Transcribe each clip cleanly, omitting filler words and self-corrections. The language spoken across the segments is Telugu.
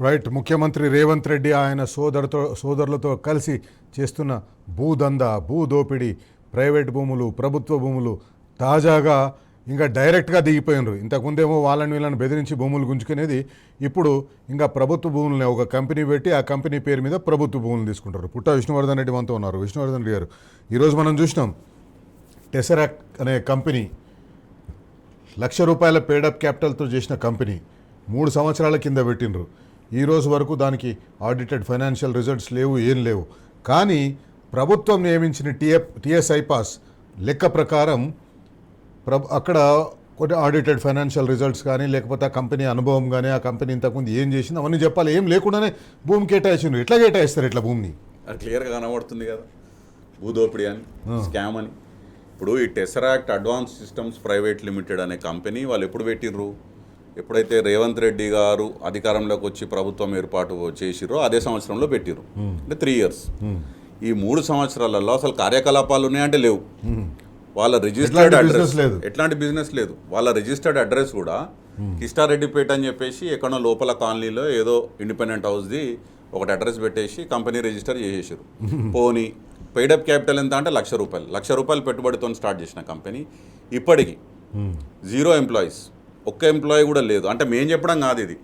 రైట్. ముఖ్యమంత్రి రేవంత్ రెడ్డి ఆయన సోదరులతో కలిసి చేస్తున్న భూదందా, భూదోపిడీ, ప్రైవేట్ భూములు, ప్రభుత్వ భూములు తాజాగా ఇంకా డైరెక్ట్గా దిగిపోయినారు. ఇంతకుముందేమో వీళ్ళని బెదిరించి భూములు గుంజుకునేది, ఇప్పుడు ఇంకా ప్రభుత్వ భూములని ఒక కంపెనీ పెట్టి ఆ కంపెనీ పేరు మీద ప్రభుత్వ భూములు తీసుకుంటారు. పుట్ట విష్ణువర్ధన్ రెడ్డి మనతో ఉన్నారు. విష్ణువర్ధన్ రెడ్డి గారు, ఈరోజు మనం చూసినాం టెసరాక్ట్ అనే కంపెనీ ₹1,00,000 పేడప్ క్యాపిటల్తో చేసిన కంపెనీ 3 సంవత్సరాల కింద పెట్టినరు. ఈ రోజు వరకు దానికి ఆడిటెడ్ ఫైనాన్షియల్ రిజల్ట్స్ లేవు, ఏం లేవు. కానీ ప్రభుత్వం నియమించిన టిఎస్ఐ పాస్ లెక్క ప్రకారం అక్కడ కొన్ని ఆడిటెడ్ ఫైనాన్షియల్ రిజల్ట్స్ కానీ, లేకపోతే ఆ కంపెనీ అనుభవం కానీ, ఆ కంపెనీ ఇంతకుముందు ఏం చేసింది అవన్నీ చెప్పాలి. ఏం లేకుండానే భూమి కేటాయించారు. ఎట్లా కేటాయిస్తారు ఇట్లా భూమిని? అది క్లియర్గా కనబడుతుంది కదా, భూదోపిడీ అని, స్కామ్ అని. ఇప్పుడు ఈ టెసరాక్ట్ అడ్వాన్స్ సిస్టమ్స్ ప్రైవేట్ లిమిటెడ్ అనే కంపెనీ వాళ్ళు ఎప్పుడు పెట్టిర్రు? ఎప్పుడైతే రేవంత్ రెడ్డి గారు అధికారంలోకి వచ్చి ప్రభుత్వం ఏర్పాటు చేసిరో అదే సంవత్సరంలో పెట్టిర్రు. అంటే 3 years. ఈ 3 సంవత్సరాలలో అసలు కార్యకలాపాలు ఉన్నాయంటే లేవు. వాళ్ళ రిజిస్టర్డ్ అడ్రస్ లేదు, ఎట్లాంటి బిజినెస్ లేదు. వాళ్ళ రిజిస్టర్డ్ అడ్రస్ కూడా కిష్టారెడ్డిపేట అని చెప్పేసి ఎక్కడో లోపల కాలనీలో ఏదో ఇండిపెండెంట్ హౌస్ది ఒకటి అడ్రస్ పెట్టేసి కంపెనీ రిజిస్టర్ చేసేసారు. పోనీ పెయిడప్ క్యాపిటల్ ఎంత అంటే ₹1,00,000. ₹1,00,000 పెట్టుబడితో స్టార్ట్ చేసిన కంపెనీ ఇప్పటికి 0 ఎంప్లాయీస్, ఒక్క ఎంప్లాయీ కూడా లేదు. అంటే మేము చెప్పడం కాదు, ఇది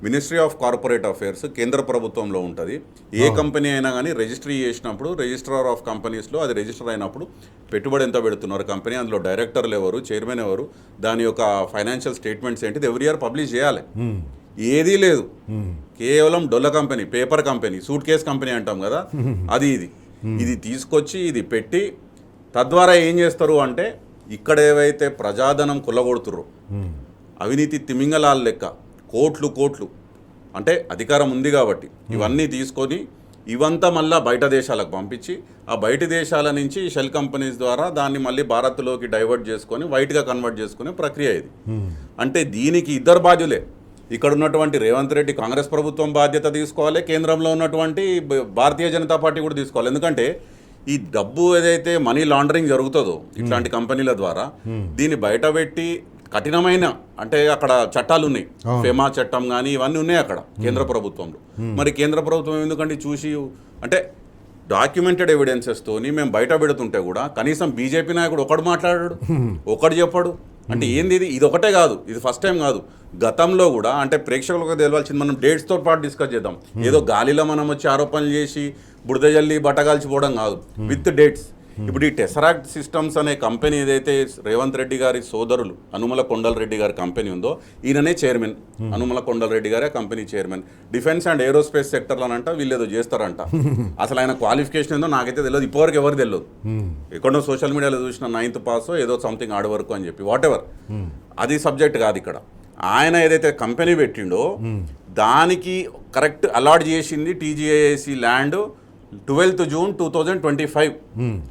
మినిస్ట్రీ ఆఫ్ కార్పొరేట్ అఫైర్స్ కేంద్ర ప్రభుత్వంలో ఉంటుంది. ఏ కంపెనీ అయినా కానీ రిజిస్ట్రీ చేసినప్పుడు రిజిస్ట్రార్ ఆఫ్ కంపెనీస్లో అది రిజిస్టర్ అయినప్పుడు పెట్టుబడి ఎంత పెడుతున్నారు కంపెనీ, అందులో డైరెక్టర్లు ఎవరు, చైర్మన్ ఎవరు, దాని యొక్క ఫైనాన్షియల్ స్టేట్మెంట్స్ ఏంటిది ఎవ్రీ ఇయర్ పబ్లిష్ చేయాలి. ఏదీ లేదు, కేవలం డొల్ల company, paper company, suitcase company అంటాం కదా, అది ఇది తీసుకొచ్చి ఇది పెట్టి తద్వారా ఏం చేస్తారు అంటే ఇక్కడ ఏవైతే ప్రజాధనం కొల్లగొడుతుర్రో అవినీతి తిమింగలాల లెక్క కోట్లు అంటే అధికారం ఉంది కాబట్టి ఇవన్నీ తీసుకొని ఇవంతా మళ్ళీ బయట దేశాలకు పంపించి ఆ బయట దేశాల నుంచి షెల్ కంపెనీస్ ద్వారా దాన్ని మళ్ళీ భారత్లోకి డైవర్ట్ చేసుకొని వైట్గా కన్వర్ట్ చేసుకునే ప్రక్రియ ఇది. అంటే దీనికి ఇద్దరు బాధ్యులే. ఇక్కడ ఉన్నటువంటి రేవంత్ రెడ్డి కాంగ్రెస్ ప్రభుత్వం బాధ్యత తీసుకోవాలి, కేంద్రంలో ఉన్నటువంటి భారతీయ జనతా పార్టీ కూడా తీసుకోవాలి. ఎందుకంటే ఈ డబ్బు ఏదైతే మనీ లాండరింగ్ జరుగుతుందో ఇట్లాంటి కంపెనీల ద్వారా దీన్ని బయట పెట్టి కఠినమైన అంటే అక్కడ చట్టాలు ఉన్నాయి, ఫెమా చట్టం కానీ ఇవన్నీ ఉన్నాయి అక్కడ కేంద్ర ప్రభుత్వంలో. మరి కేంద్ర ప్రభుత్వం ఎందుకంటే చూసి అంటే డాక్యుమెంటెడ్ ఎవిడెన్సెస్తోని మేము బయట పెడుతుంటే కూడా కనీసం బీజేపీ నాయకుడు ఒకడు మాట్లాడాడు, ఒకడు చెప్పాడు. అంటే ఏంది ఇది ఒకటే కాదు, ఇది ఫస్ట్ టైం కాదు. గతంలో కూడా అంటే ప్రేక్షకులకు తెలియాల్సింది, మనం డేట్స్తో పాటు డిస్కస్ చేద్దాం. ఏదో గాలిలో మనం వచ్చి ఆరోపణలు చేసి బురద జల్లి బట్టగాల్చిపోవడం కాదు, విత్ డేట్స్. ఇప్పుడు ఈ టెసరాక్ట్ సిస్టమ్స్ అనే కంపెనీ ఏదైతే రేవంత్ రెడ్డి గారి సోదరులు అనుమల కొండలరెడ్డి గారి కంపెనీ ఉందో ఈయననే చైర్మన్. అనుమల కొండలరెడ్డి గారే company chairman. Defence and aerospace సెక్టర్లోనంట వీళ్ళు ఏదో చేస్తారంట. అసలు ఆయన క్వాలిఫికేషన్ ఏందో నాకైతే తెలియదు, ఇప్పటివరకు ఎవరు తెలియదు. ఎక్కడో సోషల్ మీడియాలో చూసిన 9th పాస్ ఏదో సంథింగ్ ఆడ వరకు అని చెప్పి, వాట్ ఎవర్, అది సబ్జెక్ట్ కాదు ఇక్కడ. ఆయన ఏదైతే కంపెనీ పెట్టిండో దానికి కరెక్ట్ అలాట్ చేసింది టీజీఐఏసీ land 12th June 2025,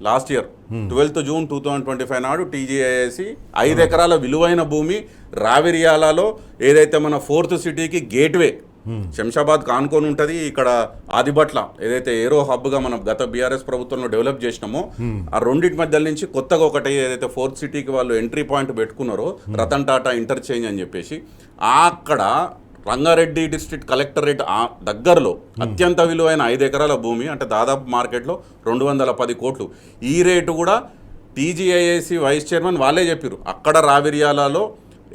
last year 12th June 2025 నాడు టీజీఐఏసీ 5 ఎకరాల విలువైన భూమి రావిరియాలలో ఏదైతే మన 4th సిటీకి గేట్వే శంషాబాద్ కానుకొని ఉంటుంది, ఇక్కడ ఆదిబట్ల ఏదైతే ఏరో హబ్గా మనం గత బీఆర్ఎస్ ప్రభుత్వంలో డెవలప్ చేసినామో ఆ రెండింటి మధ్య నుంచి కొత్తగా ఒకటి ఏదైతే 4th సిటీకి వాళ్ళు ఎంట్రీ పాయింట్ పెట్టుకున్నారో రతన్ టాటా ఇంటర్చేంజ్ అని చెప్పేసి, అక్కడ రంగారెడ్డి డిస్ట్రిక్ట్ కలెక్టరేట్ దగ్గరలో అత్యంత విలువైన 5 ఎకరాల భూమి, అంటే దాదాపు మార్కెట్లో 210 కోట్లు. ఈ రేటు కూడా టీజీఐఏసీ వైస్ చైర్మన్ వాళ్ళే చెప్పారు. అక్కడ రావిర్యాలలో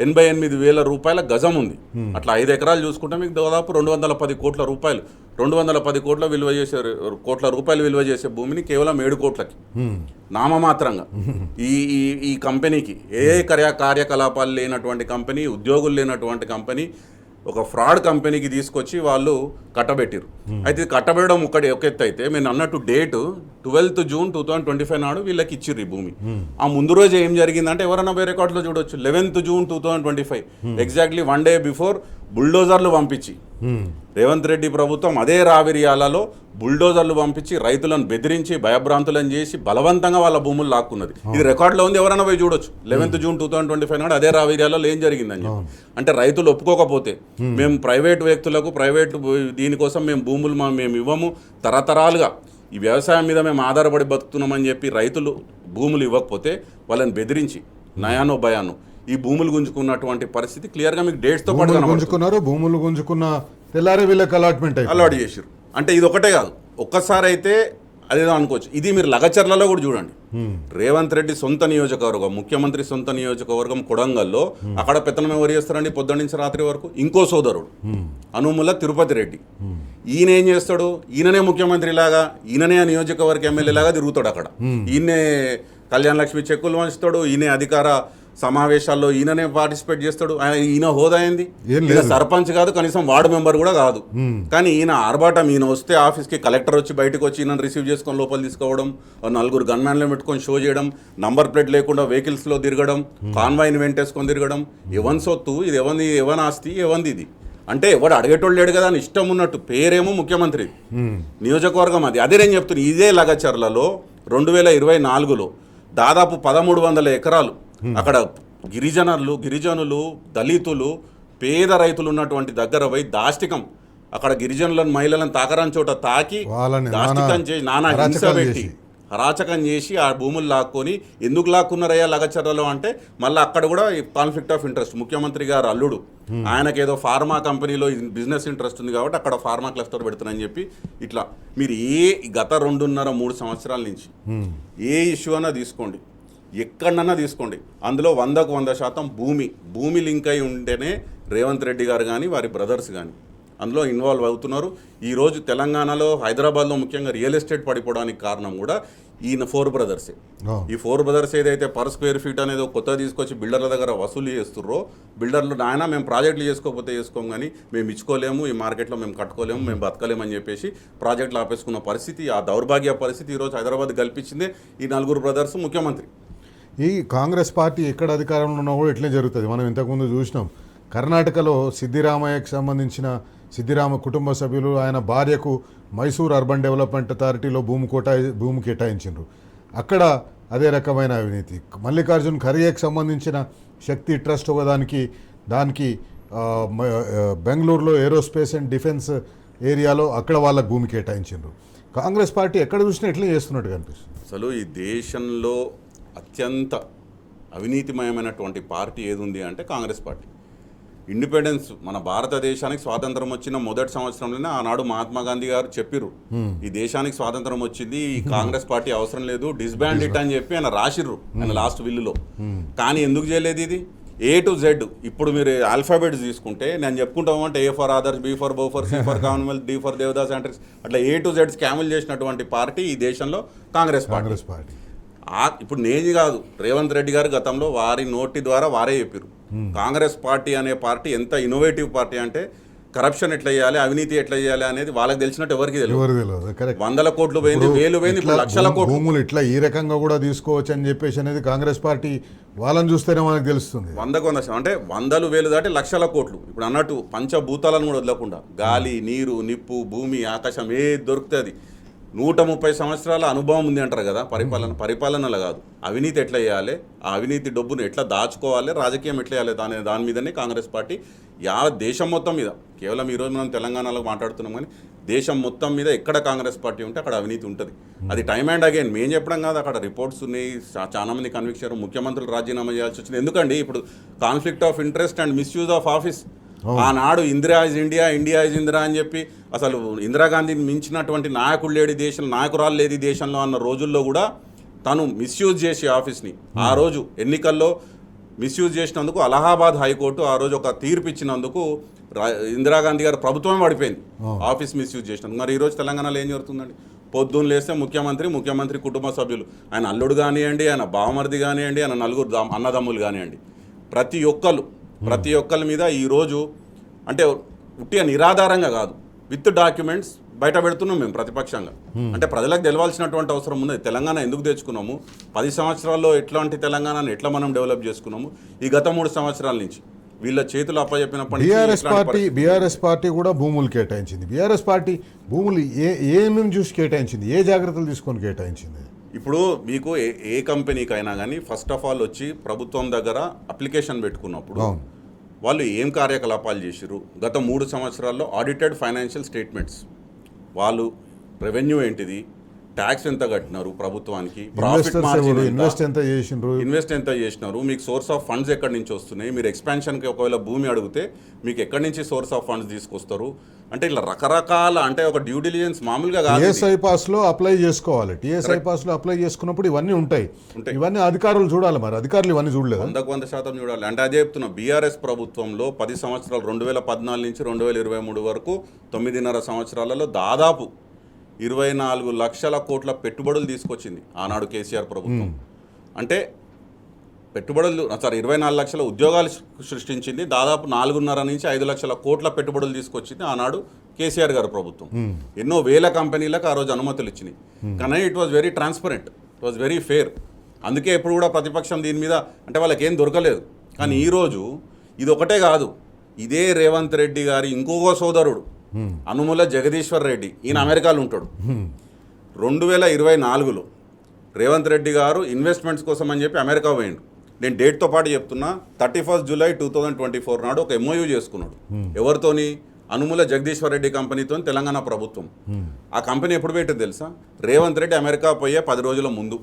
88,000 రూపాయల గజం ఉంది. అట్లా 5 ఎకరాలు చూసుకుంటే మీకు దాదాపు 210 కోట్ల రూపాయలు, 210 కోట్ల విలువ చేసే కోట్ల రూపాయలు విలువ చేసే భూమిని కేవలం 7 కోట్లకి నామమాత్రంగా ఈ కంపెనీకి ఏ కార్యకలాపాలు లేనటువంటి కంపెనీ, ఉద్యోగులు లేనటువంటి కంపెనీ, ఒక ఫ్రాడ్ కంపెనీకి తీసుకొచ్చి వాళ్ళు కట్టబెట్టారు. అయితే కట్టబెట్టడం ఒక ఎత్తు అయితే, నేను అన్నట్టు డేటు 12th June 2025 నాడు వీళ్ళకి ఇచ్చిర్రు ఈ భూమి. ఆ ముందు రోజు ఏం జరిగిందంటే ఎవరైనా వేరే రికార్డులో చూడొచ్చు, 11th June 2025 exactly 1 day before బుల్డోజర్లు పంపించి రేవంత్ రెడ్డి ప్రభుత్వం అదే రావిరియాలలో బుల్డోజర్లు పంపించి రైతులను బెదిరించి భయభ్రాంతులను చేసి బలవంతంగా వాళ్ళ భూములు లాక్కున్నది. ఇది రికార్డులో ఉంది, ఎవరైనా పోయి చూడొచ్చు. 11th June 2025 నాడు అదే రావిరియాలలో ఏం జరిగిందని చెప్పి. అంటే రైతులు ఒప్పుకోకపోతే మేము ప్రైవేట్ వ్యక్తులకు ప్రైవేట్ దీనికోసం మేము భూములు మేము ఇవ్వము, తరతరాలుగా ఈ వ్యవసాయం మీద మేము ఆధారపడి బతుకుతున్నామని చెప్పి రైతులు భూములు ఇవ్వకపోతే వాళ్ళని బెదిరించి నయానో భయానో ఈ భూములు గుంజుకున్నటువంటి పరిస్థితి క్లియర్గా మీకు డేట్స్తో పాటు గుంజుకున్నారు. భూములు గుంజుకున్న తెల్లారే వీళ్ళకి అలాట్మెంట్ అలాట్ చేసిరు. అంటే ఇది ఒకటే కాదు, ఒక్కసారి అయితే అదేదో అనుకోవచ్చు. ఇది మీరు లగచర్లలో కూడా చూడండి. రేవంత్ రెడ్డి సొంత నియోజకవర్గం, ముఖ్యమంత్రి సొంత నియోజకవర్గం కొడంగల్లో అక్కడ పెత్తనం ఎవరు చేస్తారండి పొద్దున్న నుంచి రాత్రి వరకు? ఇంకో సోదరుడు అనుముల తిరుపతి రెడ్డి. ఈయన ఏం చేస్తాడు? ఈయననే ముఖ్యమంత్రి లాగా, ఈయననే ఆ నియోజకవర్గ ఎమ్మెల్యే లాగా తిరుగుతాడు అక్కడ. ఈయనే కళ్యాణ లక్ష్మి చెక్కులు వంచుతాడు, ఈయనే అధికార సమావేశాల్లో ఈయననే పార్టిసిపేట్ చేస్తాడు. ఈయన హోదా అయింది, ఈయన సర్పంచ్ కాదు, కనీసం వార్డు మెంబర్ కూడా కాదు. కానీ ఈయన ఆర్భాటం, ఈయన వస్తే ఆఫీస్కి కలెక్టర్ వచ్చి బయటకు వచ్చి ఈయన రిసీవ్ చేసుకొని లోపల తీసుకోవడం, నలుగురు గన్మ్యాన్లు పెట్టుకొని షో చేయడం, నంబర్ ప్లేట్ లేకుండా వెహికల్స్లో తిరగడం, కాన్వాయ్ని వెంటేసుకొని తిరగడం. ఎవరి సొత్తు ఇది, ఎవరి ఆస్తి, ఎవంది ఇది అంటే ఎవడు అడిగేటోళ్ళు లేడు కదా అని ఇష్టం ఉన్నట్టు. పేరేమో ముఖ్యమంత్రి, నియోజకవర్గం అది. అదే నేను చెప్తున్నా, ఇదే లగచర్లలో 2024లో దాదాపు 1300 ఎకరాలు అక్కడ గిరిజనులు, దళితులు, పేద రైతులు ఉన్నటువంటి దగ్గర పోయి దాష్టికం, అక్కడ గిరిజనులను, మహిళలను తాకరాని చోట తాకి దాష్టికం చేసి, నానా హింస పెట్టి, అరాచకం చేసి ఆ భూములు లాక్కొని. ఎందుకు లాక్కున్నారయ్యా లగచర్లలో అంటే మళ్ళీ అక్కడ కూడా కాన్ఫ్లిక్ట్ ఆఫ్ ఇంట్రెస్ట్. ముఖ్యమంత్రి గారు అల్లుడు, ఆయనకేదో ఫార్మా కంపెనీలో బిజినెస్ ఇంట్రెస్ట్ ఉంది కాబట్టి అక్కడ ఫార్మా క్లస్టర్ పెడుతున్నారని చెప్పి ఇట్లా. మీరు గత 2.5-3 సంవత్సరాల నుంచి ఏ ఇష్యూ అన్నా తీసుకోండి, ఎక్కడన్నా తీసుకోండి, అందులో 100కు 100% భూమి లింక్ అయి ఉంటేనే రేవంత్ రెడ్డి గారు కానీ వారి బ్రదర్స్ కానీ అందులో ఇన్వాల్వ్ అవుతున్నారు. ఈరోజు తెలంగాణలో, హైదరాబాద్లో ముఖ్యంగా రియల్ ఎస్టేట్ పడిపోవడానికి కారణం కూడా ఈయన 4 బ్రదర్సే. ఈ 4 బ్రదర్స్ ఏదైతే పర్ స్క్వేర్ ఫీట్ అనేది కొత్తగా తీసుకొచ్చి బిల్డర్ల దగ్గర వసూలు చేస్తుర్రో, బిల్డర్లు నాయన మేము ప్రాజెక్టులు చేసుకోకపోతే చేసుకోం కానీ మేము ఇచ్చుకోలేము, ఈ మార్కెట్లో మేము కట్టుకోలేము, మేము బతకలేమని చెప్పేసి ప్రాజెక్టులు ఆపేసుకున్న పరిస్థితి, ఆ దౌర్భాగ్య పరిస్థితి ఈరోజు హైదరాబాద్ కల్పించిందే ఈ 4 బ్రదర్స్ ముఖ్యమంత్రి. ఈ కాంగ్రెస్ పార్టీ ఎక్కడ అధికారంలో ఉన్నా కూడా ఇట్లే జరుగుతుంది. మనం ఇంతకుముందు చూసినాం, కర్ణాటకలో సిద్దిరామయ్యకు సంబంధించిన సిద్దిరామ కుటుంబ సభ్యులు ఆయన భార్యకు మైసూర్ అర్బన్ డెవలప్మెంట్ అథారిటీలో భూమి కేటాయించారు. అక్కడ అదే రకమైన అవినీతి. మల్లికార్జున్ ఖర్గేకి సంబంధించిన శక్తి ట్రస్ట్ దానికి బెంగళూరులో ఏరోస్పేస్ అండ్ డిఫెన్స్ ఏరియాలో అక్కడ వాళ్ళకు భూమి కేటాయించారు. కాంగ్రెస్ పార్టీ ఎక్కడ చూసినా ఎట్లా చేస్తున్నట్టు కనిపిస్తుంది. అసలు ఈ దేశంలో అత్యంత అవినీతిమయమైనటువంటి పార్టీ ఏది ఉంది అంటే కాంగ్రెస్ పార్టీ. ఇండిపెండెన్స్, మన భారతదేశానికి స్వాతంత్రం వచ్చిన మొదటి సంవత్సరంలోనే ఆనాడు మహాత్మా గాంధీ గారు చెప్పిర్రు, ఈ దేశానికి స్వాతంత్రం వచ్చింది, ఈ కాంగ్రెస్ పార్టీ అవసరం లేదు, డిస్బాండ్ ఇట్ అని చెప్పి ఆయన రాసిర్రు ఆయన లాస్ట్ విల్లులో. కానీ ఎందుకు చేయలేదు ఇది? A to Z. ఇప్పుడు మీరు ఆల్ఫాబెట్స్ తీసుకుంటే నేను చెప్పుకుంటామంటే A for Adarsh, B for Bofors, C for Commonwealth, D for Devdas అంటారు. అట్లా A to Z స్కాములు చేసినటువంటి పార్టీ ఈ దేశంలో కాంగ్రెస్ పార్టీ. ఇప్పుడు నేను కాదు, రేవంత్ రెడ్డి గారు గతంలో వారి నోటి ద్వారా వారే చెప్పారు, కాంగ్రెస్ పార్టీ అనే పార్టీ ఎంత ఇన్నోవేటివ్ పార్టీ అంటే కరప్షన్ ఎట్లా చేయాలి, అవినీతి ఎట్లా చేయాలి అనేది వాళ్ళకి తెలిసినట్టు ఎవరికి తెలియదు. 100 కోట్లు పోయింది, 1000 పోయింది, ఇప్పుడు లక్షల కోట్లు. భూములు ఇట్లా ఈ రకంగా కూడా తీసుకోవచ్చు అని చెప్పేసి అనేది కాంగ్రెస్ పార్టీ వాళ్ళని చూస్తేనే మనకు తెలుస్తుంది. 100కు 100 అంటే 100లు 1000 దాటి లక్షల కోట్లు. ఇప్పుడు అన్నట్టు పంచభూతాలను కూడా వదలకుండా గాలి, నీరు, నిప్పు, భూమి, ఆకాశం ఏది దొరుకుతుంది. 130 సంవత్సరాల అనుభవం ఉంది అంటారు కదా పరిపాలనలో కాదు, అవినీతి ఎట్లా చేయాలి, ఆ అవినీతి డబ్బును ఎట్లా దాచుకోవాలి, రాజకీయం ఎట్లా చేయాలి దాని మీదనే కాంగ్రెస్ పార్టీ దేశం మొత్తం మీద, కేవలం ఈరోజు మనం తెలంగాణలో మాట్లాడుతున్నాం కానీ దేశం మొత్తం మీద ఎక్కడ కాంగ్రెస్ పార్టీ ఉంటే అక్కడ అవినీతి ఉంటుంది. అది టైమ్ అండ్ అగైన్ మేము చెప్పడం కాదు, అక్కడ రిపోర్ట్స్ ఉన్నాయి, చాలా మంది కన్విక్షన్, ముఖ్యమంత్రులు రాజీనామా చేయాల్సి వచ్చింది. ఎందుకండి ఇప్పుడు conflict of interest and misuse of office. ఆనాడు Indira is India, India is Indira అని చెప్పి అసలు ఇందిరాగాంధీని మించినటువంటి నాయకుడు లేడు ఈ దేశంలో, నాయకురాలు లేదు ఈ దేశంలో అన్న రోజుల్లో కూడా తను మిస్యూజ్ చేసి ఆఫీస్ని ఆ రోజు ఎన్నికల్లో మిస్యూజ్ చేసినందుకు అలహాబాద్ హైకోర్టు ఆ రోజు ఒక తీర్పు ఇచ్చినందుకు ఇందిరాగాంధీ గారు ప్రభుత్వమే పడిపోయింది ఆఫీస్ మిస్యూజ్ చేసినందుకు. మరి ఈరోజు తెలంగాణలో ఏం జరుగుతుందండి? పొద్దున్న లేస్తే ముఖ్యమంత్రి కుటుంబ సభ్యులు, ఆయన అల్లుడు కానివ్వండి, ఆయన బావమరిది కానివ్వండి, ఆయన 4 అన్నదమ్ములు కానివ్వండి, ప్రతి ఒక్కరి మీద ఈరోజు అంటే ఉట్టిగా నిరాధారంగా కాదు, విత్ డాక్యుమెంట్స్ బయట పెడుతున్నాం మేము ప్రతిపక్షంగా. అంటే ప్రజలకు తెలవాల్సినటువంటి అవసరం ఉన్నది. తెలంగాణ ఎందుకు తెచ్చుకున్నాము, 10 సంవత్సరాల్లో ఎట్లాంటి తెలంగాణను ఎట్లా మనం డెవలప్ చేసుకున్నాము, ఈ గత 3 సంవత్సరాల నుంచి వీళ్ళ చేతులు అప్పచెప్పినప్పటి బీఆర్ఎస్ పార్టీ కూడా భూములు కేటాయించింది. బీఆర్ఎస్ పార్టీ భూములు ఏమేమి చూసి కేటాయించింది, ఏ జాగ్రత్తలు తీసుకొని కేటాయించింది? ఇప్పుడు మీకు ఏ కంపెనీకైనా కానీ ఫస్ట్ ఆఫ్ ఆల్ వచ్చి ప్రభుత్వం దగ్గర అప్లికేషన్ పెట్టుకున్నప్పుడు వాళ్ళు ఏం కార్యకలాపాలు చేసిరు, గత 3 సంవత్సరాల్లో ఆడిటెడ్ ఫైనాన్షియల్ స్టేట్మెంట్స్, వాళ్ళు రెవెన్యూ ఏంటిది, ట్యాక్స్ ఎంత కట్టినారు ప్రభుత్వానికి, ప్రాఫిట్ మార్జిన్ ఇన్వెస్ట్ ఎంత చేసినారు, మీకు సోర్స్ ఆఫ్ ఫండ్స్ ఎక్కడి నుంచి వస్తున్నాయి, మీరు ఎక్స్పాన్షన్కి ఒకవేళ భూమి అడిగితే మీకు ఎక్కడి నుంచి సోర్స్ ఆఫ్ ఫండ్స్ తీసుకొస్తారు, అంటే ఇలా రకరకాల అంటే ఒక డ్యూ డిలిజెన్స్ మామూలుగా కాదు. టీఎస్ఐ పాస్లో అప్లై చేసుకోవాలి. టీఎస్ఐ పాస్లో అప్లై చేసుకున్నప్పుడు ఇవన్నీ ఉంటాయి. ఇవన్నీ అధికారులు చూడాలి. మరి అధికారులు ఇవన్నీ చూడలేదు. 100% చూడాలి. అంటే అదే చెప్తున్నా, బీఆర్ఎస్ ప్రభుత్వంలో 10 సంవత్సరాలు 2014 నుంచి 2023 వరకు 9.5 సంవత్సరాలలో దాదాపు 24 లక్షల కోట్ల పెట్టుబడులు తీసుకొచ్చింది ఆనాడు కేసీఆర్ ప్రభుత్వం. అంటే పెట్టుబడులు 24 లక్షల ఉద్యోగాలు సృష్టించింది, దాదాపు 4.5 నుంచి 5 లక్షల కోట్ల పెట్టుబడులు తీసుకొచ్చింది ఆనాడు కేసీఆర్ గారు ప్రభుత్వం. ఎన్నో వేల కంపెనీలకు ఆ రోజు అనుమతులు ఇచ్చినాయి. కానీ it was very transparent, it was very fair. అందుకే ఎప్పుడు కూడా ప్రతిపక్షం దీని మీద అంటే వాళ్ళకి ఏం దొరకలేదు. కానీ ఈరోజు ఇది ఒకటే కాదు, ఇదే రేవంత్ రెడ్డి గారి ఇంకొక సోదరుడు అనుముల జగదీశ్వర్ రెడ్డి, ఈయన అమెరికాలో ఉంటాడు. 2024లో రేవంత్ రెడ్డి గారు ఇన్వెస్ట్మెంట్స్ కోసం అని చెప్పి అమెరికా పోయిండు. నేను డేట్తో పాటు చెప్తున్నా, 31 జూలై 2024 నాడు ఒక MOU చేసుకున్నాడు. ఎవరితోని? అనుముల జగదీశ్వర్ రెడ్డి కంపెనీతో, తెలంగాణ ప్రభుత్వం. ఆ కంపెనీ ఎప్పుడు పెట్టింది తెలుసా? రేవంత్ రెడ్డి అమెరికా పోయే 10 రోజుల ముందు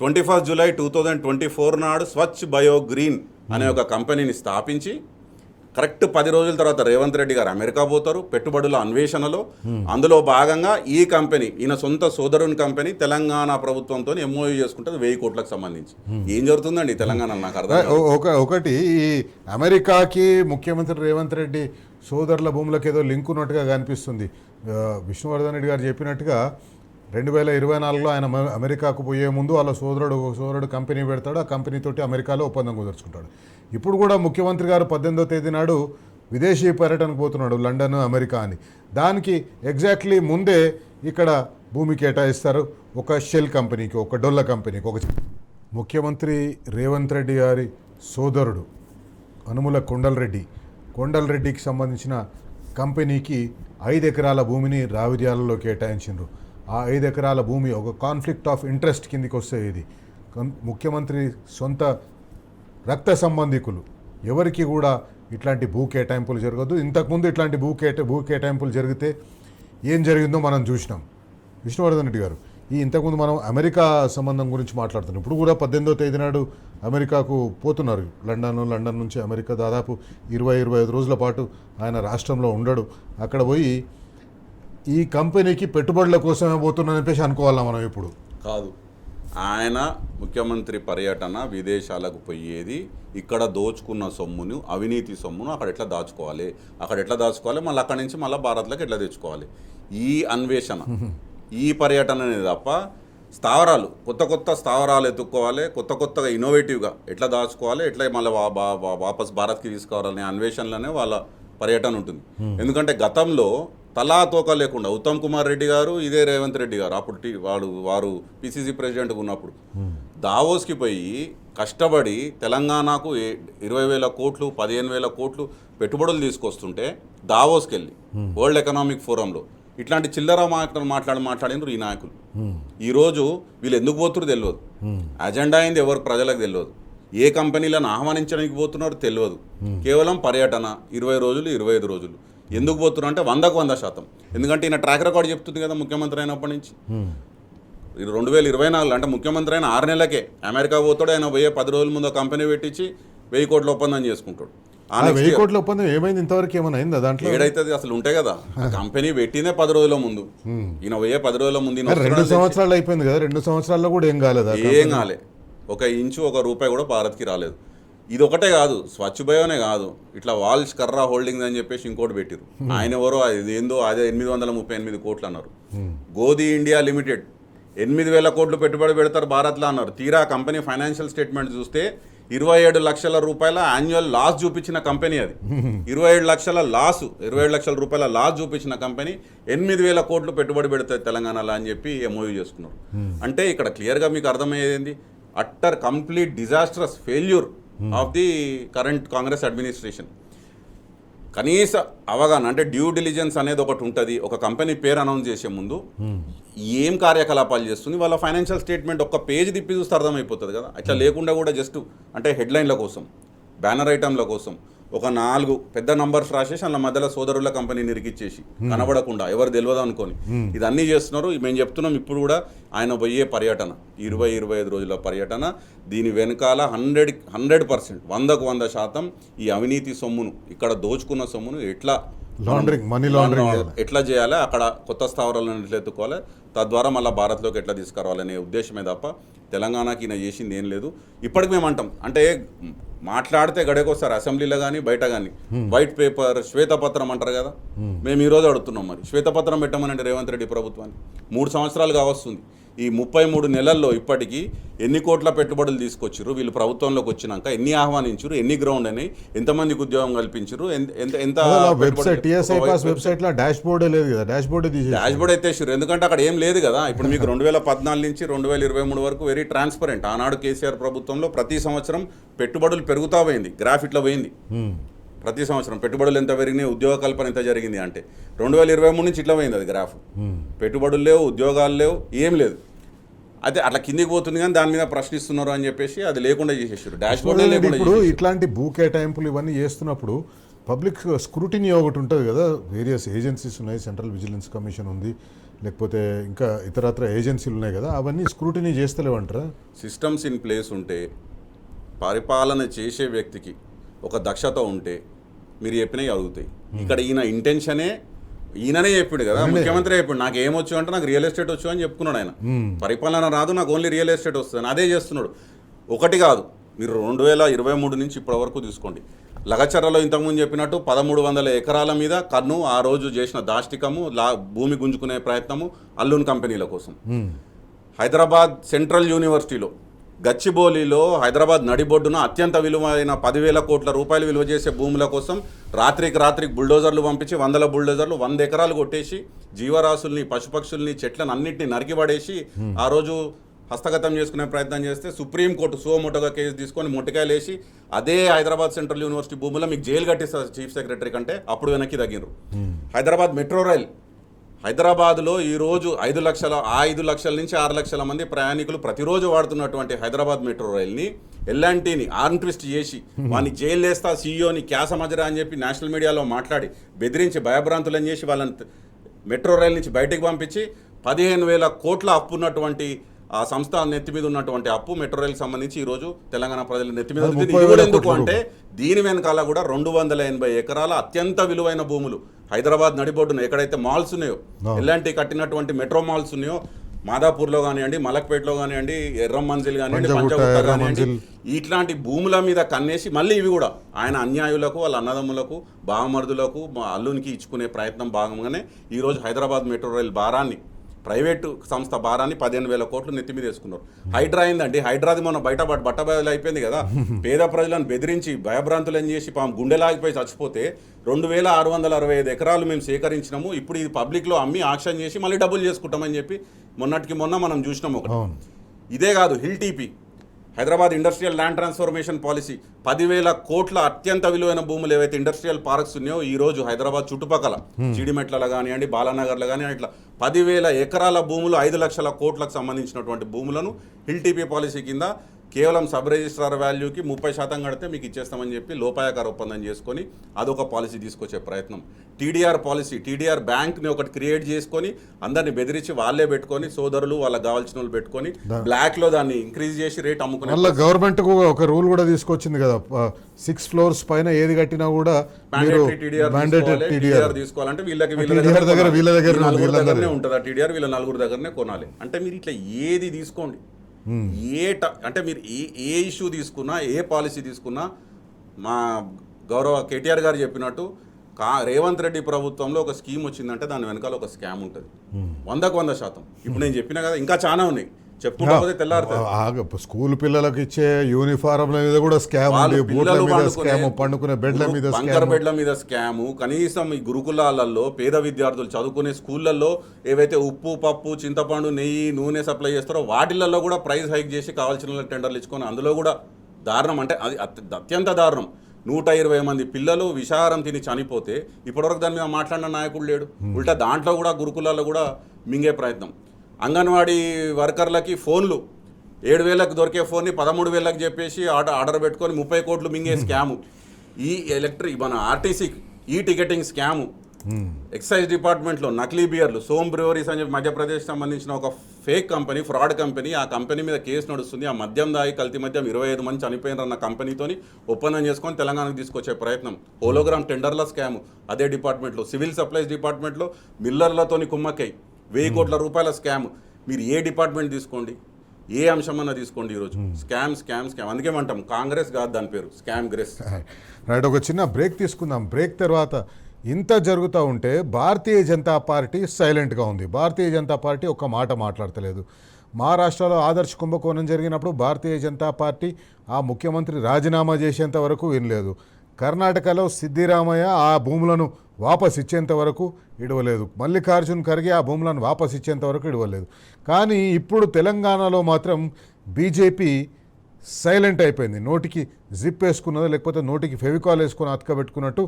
21 జూలై 2024 నాడు స్వచ్ఛ్ బయో గ్రీన్ అనే ఒక కంపెనీని స్థాపించి కరెక్ట్ 10 రోజుల తర్వాత రేవంత్ రెడ్డి గారు అమెరికా పోతారు పెట్టుబడుల అన్వేషణలో. అందులో భాగంగా ఈ కంపెనీ, ఈయన సొంత సోదరుని కంపెనీ తెలంగాణ ప్రభుత్వంతో MOU చేసుకుంటుంది 1000 కోట్లకు సంబంధించి. ఏం జరుగుతుందండి తెలంగాణ? నాకు అర్థం ఒకటి, ఈ అమెరికాకి ముఖ్యమంత్రి రేవంత్ రెడ్డి సోదరుల భూములకు ఏదో లింక్ ఉన్నట్టుగా కనిపిస్తుంది. విష్ణువర్ధన్ రెడ్డి గారు చెప్పినట్టుగా 2024లో ఆయన అమెరికాకు పోయే ముందు వాళ్ళ సోదరుడు కంపెనీ పెడతాడు. ఆ కంపెనీతోటి అమెరికాలో ఒప్పందం కుదుర్చుకుంటాడు. ఇప్పుడు కూడా ముఖ్యమంత్రి గారు 18వ తేదీ నాడు విదేశీ పర్యటనకు పోతున్నాడు, లండన్, అమెరికా అని. దానికి ఎగ్జాక్ట్లీ ముందే ఇక్కడ భూమి కేటాయిస్తారు ఒక షెల్ కంపెనీకి, ఒక డొల్ల కంపెనీకి. ముఖ్యమంత్రి రేవంత్ రెడ్డి గారి సోదరుడు అనుముల కొండలరెడ్డికి సంబంధించిన కంపెనీకి 5 ఎకరాల భూమిని రావిర్యాలలో కేటాయించారు. ఆ 5 ఎకరాల భూమి ఒక కాన్ఫ్లిక్ట్ ఆఫ్ ఇంట్రెస్ట్ కిందికి వస్తే, ఇది ముఖ్యమంత్రి సొంత రక్త సంబంధికులు ఎవరికి కూడా ఇట్లాంటి భూ కేటాయింపులు జరగదు. ఇంతకుముందు ఇట్లాంటి భూ కేటాయింపులు జరిగితే ఏం జరిగిందో మనం చూసినాం. విష్ణువర్ధన్ రెడ్డి గారు, ఇంతకుముందు మనం అమెరికా సంబంధం గురించి మాట్లాడుతున్నాం. ఇప్పుడు కూడా 18వ తేదీ నాడు అమెరికాకు పోతున్నారు. లండన్ నుంచి అమెరికా దాదాపు 20-25 రోజుల పాటు ఆయన రాష్ట్రంలో ఉండడు. అక్కడ పోయి ఈ కంపెనీకి పెట్టుబడుల కోసమే పోతున్నారని చెప్పేసి అనుకోవాలా మనం? ఇప్పుడు కాదు, ఆయన ముఖ్యమంత్రి పర్యటన విదేశాలకు పోయేది ఇక్కడ దోచుకున్న సొమ్మును, అవినీతి సొమ్మును అక్కడ ఎట్లా దాచుకోవాలి, మళ్ళీ అక్కడి నుంచి మళ్ళీ భారత్లోకి ఎట్లా తెచ్చుకోవాలి, ఈ అన్వేషణ, ఈ పర్యటన అనేది తప్ప స్థావరాలు, కొత్త స్థావరాలు ఎత్తుక్కోవాలి, కొత్తగా ఇన్నోవేటివ్గా ఎట్లా దాచుకోవాలి, ఎట్లా మళ్ళీ వాపస్ భారత్కి తీసుకోవాలనే అన్వేషణలోనే వాళ్ళ పర్యటన ఉంటుంది. ఎందుకంటే గతంలో తలాతోక లేకుండా ఉత్తమ్ కుమార్ రెడ్డి గారు, ఇదే రేవంత్ రెడ్డి గారు అప్పుడు వారు PCC ప్రెసిడెంట్గా ఉన్నప్పుడు దావోస్కి పోయి కష్టపడి తెలంగాణకు 20,000 కోట్లు 15,000 కోట్లు పెట్టుబడులు తీసుకొస్తుంటే దావోస్కి వెళ్ళి వరల్డ్ ఎకనామిక్ ఫోరంలో ఇట్లాంటి చిల్లర మాట్లాడినారు ఈ నాయకులు. ఈరోజు వీళ్ళు ఎందుకు పోతున్నారు తెలియదు, అజెండా అయింది ఎవరు ప్రజలకు తెలియదు, ఏ కంపెనీలను ఆహ్వానించడానికి పోతున్నారో తెలియదు. కేవలం పర్యటన 20 రోజులు 25 రోజులు ఎందుకు పోతున్నారు అంటే 100% ఎందుకంటే ఈయన ట్రాక్ రికార్డ్ చెప్తుంది కదా ముఖ్యమంత్రి అయినప్పటి నుంచి. 2024 అంటే ముఖ్యమంత్రి అయిన 6 నెలలకే అమెరికా పోతాడు. ఆయన పోయే 10 రోజుల ముందు కంపెనీ పెట్టించి 1000 కోట్ల ఒప్పందం చేసుకుంటాడు. 1000 కోట్ల ఒప్పందం ఏమైంది? ఇంతవరకు ఏమైనా అయిందా? దాంట్లో ఏడైతుంది అసలు ఉంటాయి కదా. కంపెనీ పెట్టినే 10 రోజుల ముందు, ఈయన పోయే 10 రోజుల ముందు 2 సంవత్సరాలు అయిపోయింది కదా. 2 సంవత్సరాల్లో కూడా ఏం కాలేదు. ఏం కాలే, 1 ఇంచు 1 రూపాయి కూడా భారత్కి రాలేదు. ఇది ఒకటే కాదు, స్వచ్ఛ బయోనే కాదు, ఇట్లా వాల్స్ కర్రా హోల్డింగ్స్ అని చెప్పేసి ఇంకోటి పెట్టిరు. ఆయన ఎవరో ఏందో అదే 838 కోట్లు అన్నారు. గోధి ఇండియా లిమిటెడ్ 8,000 కోట్లు పెట్టుబడి పెడతారు భారత్లో అన్నారు. తీరా కంపెనీ ఫైనాన్షియల్ స్టేట్మెంట్ చూస్తే 27 లక్షల రూపాయల యాన్యువల్ లాస్ చూపించిన కంపెనీ అది. 27 లక్షల రూపాయల లాస్ చూపించిన కంపెనీ 8,000 కోట్లు పెట్టుబడి పెడతాయి తెలంగాణలో అని చెప్పి MOU చేసుకున్నారు. అంటే ఇక్కడ క్లియర్గా మీకు అర్థమయ్యేది utter complete disastrous failure of the current Congress administration. కనీస అవగాహన అంటే డ్యూ డిలిజెన్స్ అనేది ఒకటి ఉంటుంది. ఒక కంపెనీ పేరు అనౌన్స్ చేసే ముందు ఏం కార్యకలాపాలు చేస్తుంది, వాళ్ళ ఫైనాన్షియల్ స్టేట్మెంట్ ఒక్క పేజ్ తిప్పి చూస్తే అర్థమైపోతుంది కదా. అట్లా లేకుండా కూడా జస్ట్ అంటే హెడ్లైన్ల కోసం, బ్యానర్ ఐటమ్ల కోసం, ఒక 4 పెద్ద నంబర్స్ రాసేసి అందులో మధ్యలో సోదరుల కంపెనీ నిరికిచ్చేసి కనబడకుండా ఎవరు తెలియదు అనుకొని ఇదన్నీ చేస్తున్నారు. మేము చెప్తున్నాం ఇప్పుడు కూడా ఆయన పోయే పర్యటన 20-25 రోజుల పర్యటన దీని వెనకాల 100% 100% ఈ అవినీతి సొమ్మును ఇక్కడ దోచుకున్న సొమ్మును ఎట్లా మనీ లాండరింగ్ ఎట్లా చేయాలి, అక్కడ కొత్త స్థావరాలను ఎట్లా ఎత్తుకోవాలి, తద్వారా మళ్ళీ భారత్లోకి ఎట్లా తీసుకురావాలనే ఉద్దేశమే తప్ప తెలంగాణకి ఈయన చేసింది ఏం లేదు. ఇప్పటికి మేము అంటాం అంటే మాట్లాడితే గడేకొస్తారు అసెంబ్లీలో కానీ బయట కానీ వైట్ పేపర్ శ్వేతపత్రం అంటారు కదా, మేము ఈరోజు అడుగుతున్నాం మరి శ్వేతపత్రం పెట్టమనండి రేవంత్ రెడ్డి ప్రభుత్వాన్ని. 3 సంవత్సరాలు కావస్తుంది. ఈ 33 నెలల్లో ఇప్పటికీ ఎన్ని కోట్ల పెట్టుబడులు తీసుకొచ్చారు వీళ్ళు ప్రభుత్వంలోకి వచ్చినాక, ఎన్ని ఆహ్వానించారు, ఎన్ని గ్రౌండ్ అని, ఎంతమందికి ఉద్యోగం కల్పించారు, ఎంత వెబ్సైట్ లో డాష్ బోర్డే లేదు కదా, డాష్ బోర్డ్ ఎత్తేసారు. ఎందుకంటే అక్కడ ఏం లేదు కదా. ఇప్పుడు మీకు 2014 నుంచి 2023 వరకు వెరీ ట్రాన్స్పరెంట్. ఆనాడు కేసీఆర్ ప్రభుత్వంలో ప్రతి సంవత్సరం పెట్టుబడులు పెరుగుతా పోయింది, గ్రాఫ్ ఇట్లా పోయింది. ప్రతి సంవత్సరం పెట్టుబడులు ఎంత పెరిగినాయి, ఉద్యోగ కల్పన ఎంత జరిగింది అంటే 2023 నుంచి ఇట్లా పోయింది అది గ్రాఫ్. పెట్టుబడులు లేవు, ఉద్యోగాలు లేవు, ఏం లేదు. అయితే అట్లా కిందికి పోతుంది కానీ దాని మీద ప్రశ్నిస్తున్నారు అని చెప్పేసి అది లేకుండా చేసేసారు. డాష్ బోర్డ్ లేకుండా. ఇప్పుడు ఇట్లాంటి భూ కేటాయింపులు ఇవన్నీ చేస్తున్నప్పుడు పబ్లిక్ స్క్రూటినీ ఒకటి ఉంటుంది కదా, వేరియస్ ఏజెన్సీస్ ఉన్నాయి, సెంట్రల్ విజిలెన్స్ కమిషన్ ఉంది, లేకపోతే ఇంకా ఇతరత్ర ఏజెన్సీలు ఉన్నాయి కదా, అవన్నీ స్క్రూటినీ చేస్తలేవంటారా? సిస్టమ్స్ ఇన్ ప్లేస్ ఉంటే, పరిపాలన చేసే వ్యక్తికి ఒక దక్షత ఉంటే మీరు చెప్పినవి అడుగుతాయి. ఇక్కడ ఈయన ఇంటెన్షనే ఈయననే చెప్పిండు కదా, ముఖ్యమంత్రి చెప్పిండు నాకు ఏమొచ్చు అంటే నాకు రియల్ ఎస్టేట్ వచ్చు అని చెప్పుకున్నాడు ఆయన. పరిపాలన రాదు, నాకు ఓన్లీ రియల్ ఎస్టేట్ వస్తుంది, అదే చేస్తున్నాడు. ఒకటి కాదు, మీరు 2023 నుంచి ఇప్పటి వరకు తీసుకోండి. లగచర్రలో ఇంతకుముందు చెప్పినట్టు 1300 ఎకరాల మీద కన్ను ఆ రోజు చేసిన దాష్టికము, భూమి గుంజుకునే ప్రయత్నము అల్లూన్ కంపెనీల కోసం. హైదరాబాద్ సెంట్రల్ యూనివర్సిటీలో గచ్చిబౌలిలో హైదరాబాద్ నడిబొడ్డున అత్యంత విలువైన 10,000 కోట్ల రూపాయలు విలువ చేసే భూముల కోసం రాత్రికి బుల్డోజర్లు పంపించి 100 బుల్డోజర్లు 100 ఎకరాలు కొట్టేసి జీవరాశుల్ని, పశుపక్షుల్ని, చెట్లను అన్నింటినీ నరికి పడేసి ఆ రోజు హస్తగతం చేసుకునే ప్రయత్నం చేస్తే సుప్రీంకోర్టు సుమోటోగా కేసు తీసుకొని మొట్టికాయలు వేసి అదే హైదరాబాద్ సెంట్రల్ యూనివర్సిటీ భూములో మీకు జైలు కట్టిస్తారు చీఫ్ సెక్రటరీ కంటే, అప్పుడు వెనక్కి తగ్గినారు. హైదరాబాద్ మెట్రో రైల్, హైదరాబాద్లో ఈరోజు 5 లక్షల నుంచి 6 లక్షల మంది ప్రయాణికులు ప్రతిరోజు వాడుతున్నటువంటి హైదరాబాద్ మెట్రో రైల్ని ఎల్ఎన్టీని ఆర్మ్ ట్విస్ట్ చేసి వాడిని జైలు వేస్తా, సీఈఓని క్యాస మజరా అని చెప్పి నేషనల్ మీడియాలో మాట్లాడి బెదిరించి భయభ్రాంతులని చేసి వాళ్ళని మెట్రో రైల్ నుంచి బయటకు పంపించి 15,000 కోట్ల అప్పు ఉన్నటువంటి ఆ సంస్థ నెత్తి మీద ఉన్నటువంటి అప్పు మెట్రో రైల్కి సంబంధించి ఈరోజు తెలంగాణ ప్రజల నెత్తి మీద ఉంది. ఇది కూడా ఎందుకు అంటే దీని వెనకాల కూడా 280 ఎకరాల అత్యంత విలువైన భూములు హైదరాబాద్ నడిబొడ్డున ఎక్కడైతే మాల్స్ ఉన్నాయో, ఎలాంటి కట్టినటువంటి మెట్రో మాల్స్ ఉన్నాయో, మాదాపూర్లో కానివ్వండి, మలక్పేటలో కానివ్వండి, ఎర్రం మంజిల్ కానివ్వండి, పంచగుట్ట కానివ్వండి, ఇట్లాంటి భూముల మీద కన్నేసి మళ్ళీ ఇవి కూడా ఆయన అన్యాయులకు, వాళ్ళ అన్నదమ్ములకు, బావమరుదులకు, అల్లునికి ఇచ్చుకునే ప్రయత్నం భాగంగానే ఈరోజు హైదరాబాద్ మెట్రో రైల్ భారాన్ని, ప్రైవేటు సంస్థ భారాన్ని 15,000 కోట్లు నెత్తి మీద వేసుకున్నారు. హైడ్రా అయిందండి, హైడ్రాది మొన్న బట్టబయలు అయిపోయింది కదా. పేద ప్రజలను బెదిరించి భయభ్రాంతులను చేసి గుండెలాగిపోయి చచ్చిపోతే 2,665 ఎకరాలు మేము సేకరించినాము, ఇప్పుడు ఇది పబ్లిక్లో అమ్మి ఆక్షన్ చేసి మళ్ళీ డబ్బులు చేసుకుంటామని చెప్పి మొన్న మనం చూసినాము ఒకటి. ఇదే కాదు, HILTP Hyderabad industrial land transformation policy 10,000 కోట్ల అత్యంత విలువైన భూములు ఏవైతే ఇండస్ట్రియల్ పార్క్స్ ఉన్నాయో ఈ రోజు హైదరాబాద్ చుట్టుపక్కల జీడిమెట్లలో కానివ్వండి, బాలానగర్లో కానివ్వండి, ఇట్లా 10,000 ఎకరాల భూములు 5 లక్షల కోట్లకు సంబంధించినటువంటి భూములను హిల్ టీపీ పాలసీ కింద కేవలం సబ్ రిజిస్ట్రార్ వాల్యూకి 30% కడితే మీకు ఇచ్చేస్తామని చెప్పి లోపాయకార ఒప్పందం చేసుకొని అదొక పాలసీ తీసుకొచ్చే ప్రయత్నం. టీడీఆర్ పాలసీ, టీడీఆర్ బ్యాంక్ని ఒకటి క్రియేట్ చేసుకొని అందరిని బెదిరించి వాళ్ళే పెట్టుకొని సోదరులు వాళ్ళకి కావాల్సిన వాళ్ళు పెట్టుకొని బ్లాక్లో దాన్ని ఇంక్రీజ్ చేసి రేట్ అమ్ముకునే. మళ్ళీ గవర్నమెంట్ ఒక రూల్ కూడా తీసుకొచ్చింది కదా, 6 ఫ్లోర్స్ పైన ఏది కట్టినా కూడా టీడీఆర్ తీసుకోవాలంటే వీళ్ళ దగ్గరనే ఉంటుంది. ఆ టీడీఆర్ వీళ్ళ 4 దగ్గరనే కొనాలి. అంటే మీరు ఇట్లా ఏది తీసుకోండి, అంటే మీరు ఏ ఇష్యూ తీసుకున్నా, ఏ పాలసీ తీసుకున్నా, మా గౌరవ కేటీఆర్ గారు చెప్పినట్టు రేవంత్ రెడ్డి ప్రభుత్వంలో ఒక స్కీమ్ వచ్చిందంటే దాని వెనకాల ఒక స్కామ్ ఉంటుంది 100%. ఇప్పుడు నేను చెప్పినా కదా, ఇంకా చాలా ఉన్నాయి, చెప్పుకోకపోతే తెల్లారుతుంది. స్కూల్ పిల్లలకు ఇచ్చే యూనిఫారం మీద కూడా స్కామ్, పండుకునే బెడ్ల మీద, బంకర్ బెడ్ల మీద స్కాము. కనీసం ఈ గురుకులాలలో పేద విద్యార్థులు చదువుకునే స్కూళ్ళల్లో ఏవైతే ఉప్పు, పప్పు, చింతపండు, నెయ్యి, నూనె సప్లై చేస్తారో వాటిలలో కూడా ప్రైస్ హైక్ చేసి కావాల్సిన టెండర్లు ఇచ్చుకొని అందులో కూడా దారుణం, అంటే అది అత్యంత దారుణం. 120 మంది పిల్లలు విషాహారం తిని చనిపోతే ఇప్పటివరకు దాని మీద మాట్లాడిన నాయకుడు లేడు. ఉల్టా దాంట్లో కూడా గురుకులాల్లో కూడా మింగే ప్రయత్నం. అంగన్వాడీ వర్కర్లకి ఫోన్లు 7,000కి దొరికే ఫోన్ని 13,000కి చెప్పేసి ఆర్డర్ పెట్టుకొని 30 కోట్లు మింగే స్కాము. ఈ మన ఆర్టీసీ ఈ టికెటింగ్ స్కాము, ఎక్సైజ్ డిపార్ట్మెంట్లో నకిలీ బియర్లు, సోమ్ బ్రూవరీస్ అని చెప్పి మధ్యప్రదేశ్ సంబంధించిన ఒక ఫేక్ కంపెనీ, ఫ్రాడ్ కంపెనీ, ఆ కంపెనీ మీద కేసు నడుస్తుంది. ఆ మద్యం దాగి కల్తీ మద్యం 25 మంది చనిపోయినారన్న కంపెనీతోని ఒప్పందం చేసుకొని తెలంగాణకు తీసుకొచ్చే ప్రయత్నం. హోలోగ్రామ్ టెండర్ల స్కాము అదే డిపార్ట్మెంట్లో, సివిల్ సప్లైస్ డిపార్ట్మెంట్లో మిల్లర్లతోని కుమ్మక్కై 1000 కోట్ల రూపాయల స్కామ్. మీరు ఏ డిపార్ట్మెంట్ తీసుకోండి, ఏ అంశం అన్నా తీసుకోండి, ఈరోజు స్కామ్ స్కామ్ స్కామ్. అందుకేమంటాం కాంగ్రెస్ కాదు దాని పేరు, స్కామ్ గ్రెస్. రైట్, ఒక చిన్న బ్రేక్ తీసుకుందాం. బ్రేక్ తర్వాత ఇంత జరుగుతూ ఉంటే భారతీయ జనతా పార్టీ సైలెంట్గా ఉంది. భారతీయ జనతా పార్టీ ఒక్క మాట మాట్లాడతలేదు. మహారాష్ట్రలో ఆదర్శ్ కుంభకోణం జరిగినప్పుడు భారతీయ జనతా పార్టీ ఆ ముఖ్యమంత్రి రాజీనామా చేసేంత వరకు వినలేదు. కర్ణాటకలో సిద్దిరామయ్య ఆ భూములను వాపస్ ఇచ్చేంత వరకు ఇడవలేదు. మల్లికార్జున్ ఖర్గే ఆ భూములను వాపస్ ఇచ్చేంత వరకు ఇడవలేదు. కానీ ఇప్పుడు తెలంగాణలో మాత్రం బీజేపీ సైలెంట్ అయిపోయింది. నోటికి జిప్ వేసుకున్నదో లేకపోతే నోటికి ఫెవికాల్ వేసుకుని అతకబెట్టుకున్నట్టు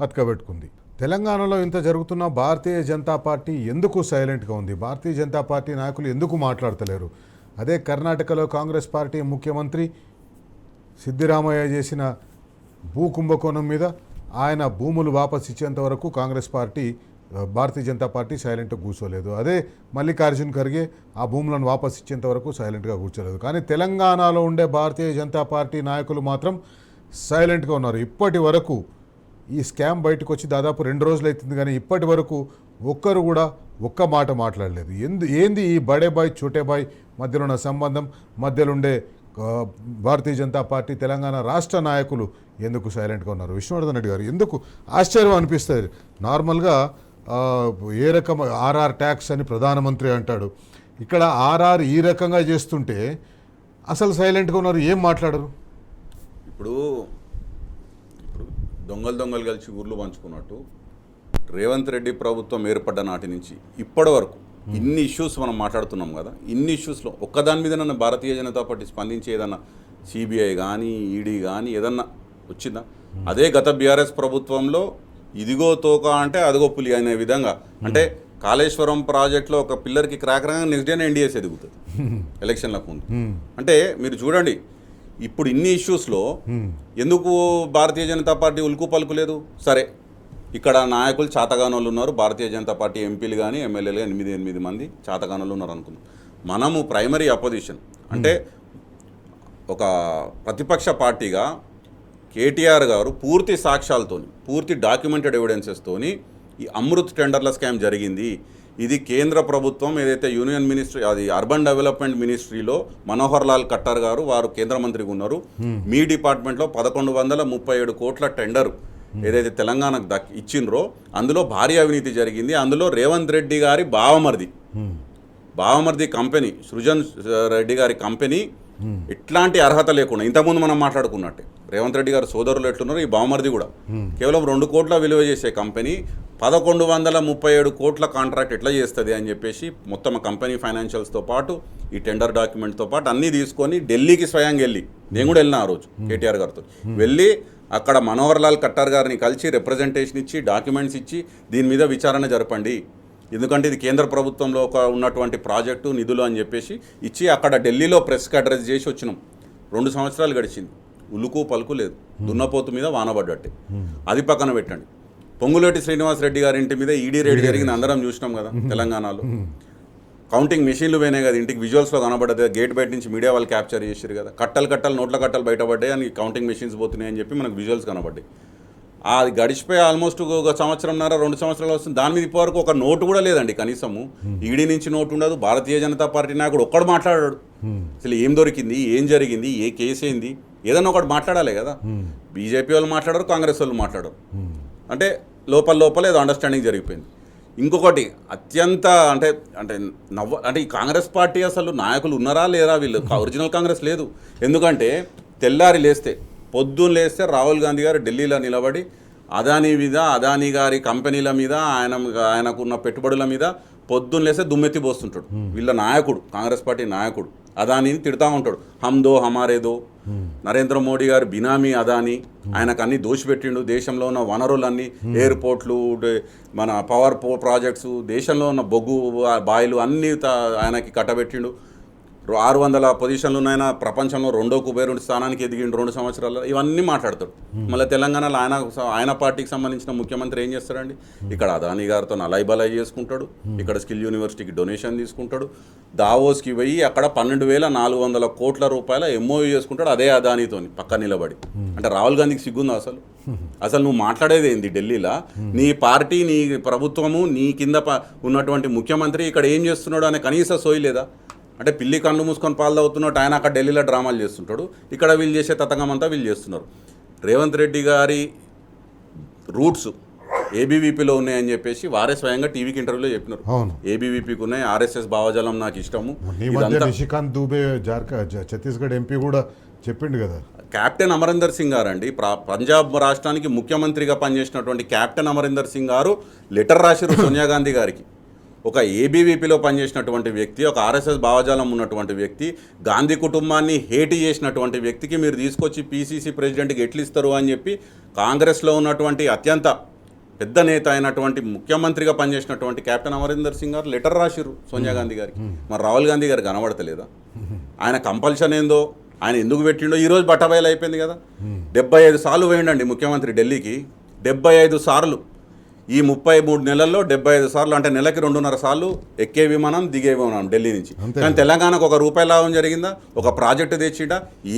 అతకబెట్టుకుంది. తెలంగాణలో ఇంత జరుగుతున్న భారతీయ జనతా పార్టీ ఎందుకు సైలెంట్గా ఉంది? భారతీయ జనతా పార్టీ నాయకులు ఎందుకు మాట్లాడతలేరు? అదే కర్ణాటకలో కాంగ్రెస్ పార్టీ ముఖ్యమంత్రి సిద్దిరామయ్య చేసిన భూ కుంభకోణం మీద ఆయన భూములు వాపస్ ఇచ్చేంత వరకు భారతీయ జనతా పార్టీ సైలెంట్గా కూర్చోలేదు. అదే మల్లికార్జున్ ఖర్గే ఆ భూములను వాపస్ ఇచ్చేంత వరకు సైలెంట్గా కూర్చోలేదు. కానీ తెలంగాణలో ఉండే భారతీయ జనతా పార్టీ నాయకులు మాత్రం సైలెంట్గా ఉన్నారు. ఇప్పటి వరకు ఈ స్కామ్ బయటకు వచ్చి దాదాపు 2 రోజులు అవుతుంది, కానీ ఇప్పటి వరకు ఒక్కరు కూడా ఒక్క మాట మాట్లాడలేదు. ఏంది ఈ బడే బాయ్ చోటే బాయ్ మధ్యలో ఉన్న సంబంధం? మధ్యలో ఉండే భారతీయ జనతా పార్టీ తెలంగాణ రాష్ట్ర నాయకులు ఎందుకు సైలెంట్గా ఉన్నారు? విష్ణువర్ధన్ రెడ్డి గారు, ఎందుకు ఆశ్చర్యం అనిపిస్తుంది? నార్మల్గా ఏ రకం ఆర్ఆర్ ట్యాక్స్ అని ప్రధానమంత్రి అంటాడు, ఇక్కడ ఆర్ఆర్ ఈ రకంగా చేస్తుంటే అసలు సైలెంట్గా ఉన్నారు, ఏం మాట్లాడరు? ఇప్పుడు దొంగలు కలిసి ఊర్లు పంచుకున్నట్టు రేవంత్ రెడ్డి ప్రభుత్వం ఏర్పడ్డ నాటి నుంచి ఇప్పటి వరకు ఇన్ని ఇష్యూస్ మనం మాట్లాడుతున్నాం కదా, ఇన్ని ఇష్యూస్లో ఒక్కదాని మీద నన్ను భారతీయ జనతా పార్టీ స్పందించి ఏదన్నా సిబిఐ కానీ ఈడీ కానీ ఏదన్నా వచ్చిందా? అదే గత బీఆర్ఎస్ ప్రభుత్వంలో ఇదిగో తోక అంటే అదిగో పులి అనే విధంగా, అంటే కాళేశ్వరం ప్రాజెక్టులో ఒక పిల్లర్కి క్రాక్ రాగా నెక్స్ట్ డేనే ఎన్డీఎస్ ఎదుగుతుంది ఎలక్షన్లకు ముందు. అంటే మీరు చూడండి, ఇప్పుడు ఇన్ని ఇష్యూస్లో ఎందుకు భారతీయ జనతా పార్టీ ఉలుకు పలుకు లేదు? సరే, ఇక్కడ నాయకులు చాతగానోళ్ళు ఉన్నారు, భారతీయ జనతా పార్టీ ఎంపీలు కానీ ఎమ్మెల్యేలు 8 మంది చాతగానోళ్ళు ఉన్నారు అనుకుందాం. మనము ప్రైమరీ అపోజిషన్ అంటే ఒక ప్రతిపక్ష పార్టీగా కేటీఆర్ గారు పూర్తి సాక్ష్యాలతోని, పూర్తి డాక్యుమెంటెడ్ ఎవిడెన్సెస్తోని ఈ అమృత్ టెండర్ల స్కామ్ జరిగింది, ఇది కేంద్ర ప్రభుత్వం ఏదైతే యూనియన్ మినిస్ట్రీ, అది అర్బన్ డెవలప్మెంట్ మినిస్ట్రీలో మనోహర్ లాల్ ఖట్టర్ గారు, వారు కేంద్ర మంత్రిగా ఉన్నారు, మీ డిపార్ట్మెంట్లో 1137 కోట్ల టెండర్ ఏదైతే తెలంగాణకు ఇచ్చిండ్రో అందులో భారీ అవినీతి జరిగింది. అందులో రేవంత్ రెడ్డి గారి బావమర్ది కంపెనీ, సృజన్ రెడ్డి గారి కంపెనీ ఎట్లాంటి అర్హత లేకుండా, ఇంతకుముందు మనం మాట్లాడుకున్నట్టే రేవంత్ రెడ్డి గారు సోదరులు ఎట్లున్నారు, ఈ బావమర్ది కూడా కేవలం 2 కోట్ల విలువ చేసే కంపెనీ 1137 కోట్ల కాంట్రాక్ట్ ఎట్లా చేస్తుంది అని చెప్పేసి మొత్తం కంపెనీ ఫైనాన్షియల్స్తో పాటు ఈ టెండర్ డాక్యుమెంట్తో పాటు అన్నీ తీసుకొని ఢిల్లీకి స్వయంగా వెళ్ళి, నేను కూడా వెళ్ళిన ఆ రోజు కేటీఆర్ గారితో వెళ్ళి అక్కడ మనోహర్ లాల్ ఖట్టర్ గారిని కలిసి రిప్రజెంటేషన్ ఇచ్చి డాక్యుమెంట్స్ ఇచ్చి దీని మీద విచారణ జరపండి, ఎందుకంటే ఇది కేంద్ర ప్రభుత్వంలో ఉన్నటువంటి ప్రాజెక్టు నిధులు అని చెప్పేసి ఇచ్చి అక్కడ ఢిల్లీలో ప్రెస్కి అడ్రస్ చేసి వచ్చినాం. 2 సంవత్సరాలు గడిచింది, ఉలుకు పలుకు లేదు, దున్నపోతు మీద వానబడ్డట్టే. అది పక్కన పెట్టండి, పొంగులేటి శ్రీనివాసరెడ్డి గారి ఇంటి మీద ఈడీ రేడ్ జరిగింది, అందరం చూసినాం కదా తెలంగాణలో. కౌంటింగ్ మెషిన్లు పోయినాయి కదా, ఇంటికి విజువల్స్లో కనబడ్డది, గేట్ బయట నుంచి మీడియా వాళ్ళు క్యాప్చర్ చేశారు కదా, నోట్ల కట్టలు బయటపడ్డాయి అని కౌంటింగ్ మెషిన్స్ పోతున్నాయి అని చెప్పి మనకు విజువల్స్ కనబడ్డాయి. అది గడిచిపోయి ఆల్మోస్ట్ 1 సంవత్సరంన్నర 2 సంవత్సరాలు వస్తుంది, దాని మీద ఇప్పటివరకు ఒక నోటు కూడా లేదండి కనీసము. ఈడీ నుంచి నోటు ఉండదు, భారతీయ జనతా పార్టీ నాయకుడు ఒక్కడు మాట్లాడాడు, అసలు ఏం దొరికింది, ఏం జరిగింది, ఏ కేసు ఏంది, ఏదన్నా ఒకటి మాట్లాడాలి కదా. బీజేపీ వాళ్ళు మాట్లాడరు, కాంగ్రెస్ వాళ్ళు మాట్లాడరు, అంటే లోపల ఏదో అండర్స్టాండింగ్ జరిగిపోయింది. ఇంకొకటి అత్యంత అంటే ఈ కాంగ్రెస్ పార్టీ అసలు నాయకులు ఉన్నారా లేరా? వీళ్ళు ఒరిజినల్ కాంగ్రెస్ లేదు. ఎందుకంటే తెల్లారి పొద్దున్న లేస్తే రాహుల్ గాంధీ గారు ఢిల్లీలో నిలబడి అదానీ గారి కంపెనీల మీద ఆయనకున్న పెట్టుబడుల మీద పొద్దున్న లేస్తే దుమ్మెత్తి పోస్తుంటాడు. వీళ్ళ నాయకుడు, కాంగ్రెస్ పార్టీ నాయకుడు అదానీని తిడతా ఉంటాడు, హమ్దో హమారేదో. నరేంద్ర మోడీ గారు బినామీ అదానీ, ఆయనకు అన్ని దోషిపెట్టిండు, దేశంలో ఉన్న వనరులన్నీ, ఎయిర్పోర్ట్లు, మన పవర్ ప్రాజెక్ట్స్, దేశంలో ఉన్న బొగ్గు బాయిలు అన్నీ ఆయనకి కట్టబెట్టిండు. 600 పొజిషన్లు ఉన్నాయన ప్రపంచంలో రెండో కుబేరుడి స్థానానికి ఎదిగిండు 2 సంవత్సరాల్లో, ఇవన్నీ మాట్లాడతాడు. మళ్ళీ తెలంగాణలో ఆయన పార్టీకి సంబంధించిన ముఖ్యమంత్రి ఏం చేస్తాడండి? ఇక్కడ అదానీ గారితో నలై బలై చేసుకుంటాడు, ఇక్కడ స్కిల్ యూనివర్సిటీకి డొనేషన్ తీసుకుంటాడు, దావోస్కి పోయి అక్కడ 12,400 కోట్ల రూపాయల ఎంఓయూ చేసుకుంటాడు అదే అదానీతో పక్క నిలబడి. అంటే రాహుల్ గాంధీకి సిగ్గుందా అసలు నువ్వు మాట్లాడేది ఏంది? ఢిల్లీలో నీ పార్టీ, నీ ప్రభుత్వము, నీ కింద ఉన్నటువంటి ముఖ్యమంత్రి ఇక్కడ ఏం చేస్తున్నాడు అనే కనీస సోయి లేదా? అంటే పిల్లి కళ్ళు మూసుకొని పాలు తాగుతున్నట్టు ఆయన అక్కడ ఢిల్లీలో డ్రామాలు చేస్తుంటాడు, ఇక్కడ వీళ్ళు చేసే తతంగం అంతా వీళ్ళు చేస్తున్నారు. రేవంత్ రెడ్డి గారి రూట్స్ ఏబీవీపీలో ఉన్నాయని చెప్పేసి వారే స్వయంగా టీవీకి ఇంటర్వ్యూలో చెప్పినారు. ఏబీవీపీకి ఉన్నాయి, ఆర్ఎస్ఎస్ భావజాలం నాకు ఇష్టము. నిషికాంత్ దూబే ఛత్తీస్గఢ్ ఎంపీ కూడా చెప్పిండు కదా. కెప్టెన్ అమరీందర్ సింగ్ గారు అండి, పంజాబ్ రాష్ట్రానికి ముఖ్యమంత్రిగా పనిచేసినటువంటి కెప్టెన్ అమరీందర్ సింగ్ గారు లెటర్ రాసిరు సోనియా గాంధీ గారికి. ఒక ఏబీవీపీలో పనిచేసినటువంటి వ్యక్తి, ఒక ఆర్ఎస్ఎస్ భావజాలం ఉన్నటువంటి వ్యక్తి, గాంధీ కుటుంబాన్ని హేటి చేసినటువంటి వ్యక్తికి మీరు తీసుకొచ్చి పీసీసీ ప్రెసిడెంట్కి ఎట్లు ఇస్తారు అని చెప్పి కాంగ్రెస్లో ఉన్నటువంటి అత్యంత పెద్ద నేత అయినటువంటి ముఖ్యమంత్రిగా పనిచేసినటువంటి కెప్టెన్ అమరీందర్ సింగ్ గారు లెటర్ రాసిరు సోనియా గాంధీ గారికి. మరి రాహుల్ గాంధీ గారు కనబడతలేదా? ఆయన కంపల్షన్ ఏందో, ఆయన ఎందుకు పెట్టిండో ఈరోజు బట్టబయలు అయిపోయింది కదా. 75 సార్లు పోయిండండి ముఖ్యమంత్రి ఢిల్లీకి, 75 సార్లు. ఈ 33 నెలల్లో 75 సార్లు, అంటే నెలకి 2.5 సార్లు ఎక్కే విమానం దిగే విమానం ఢిల్లీ నుంచి. కానీ తెలంగాణకు ₹1 లాభం జరిగిందా? ఒక ప్రాజెక్టు తెచ్చిట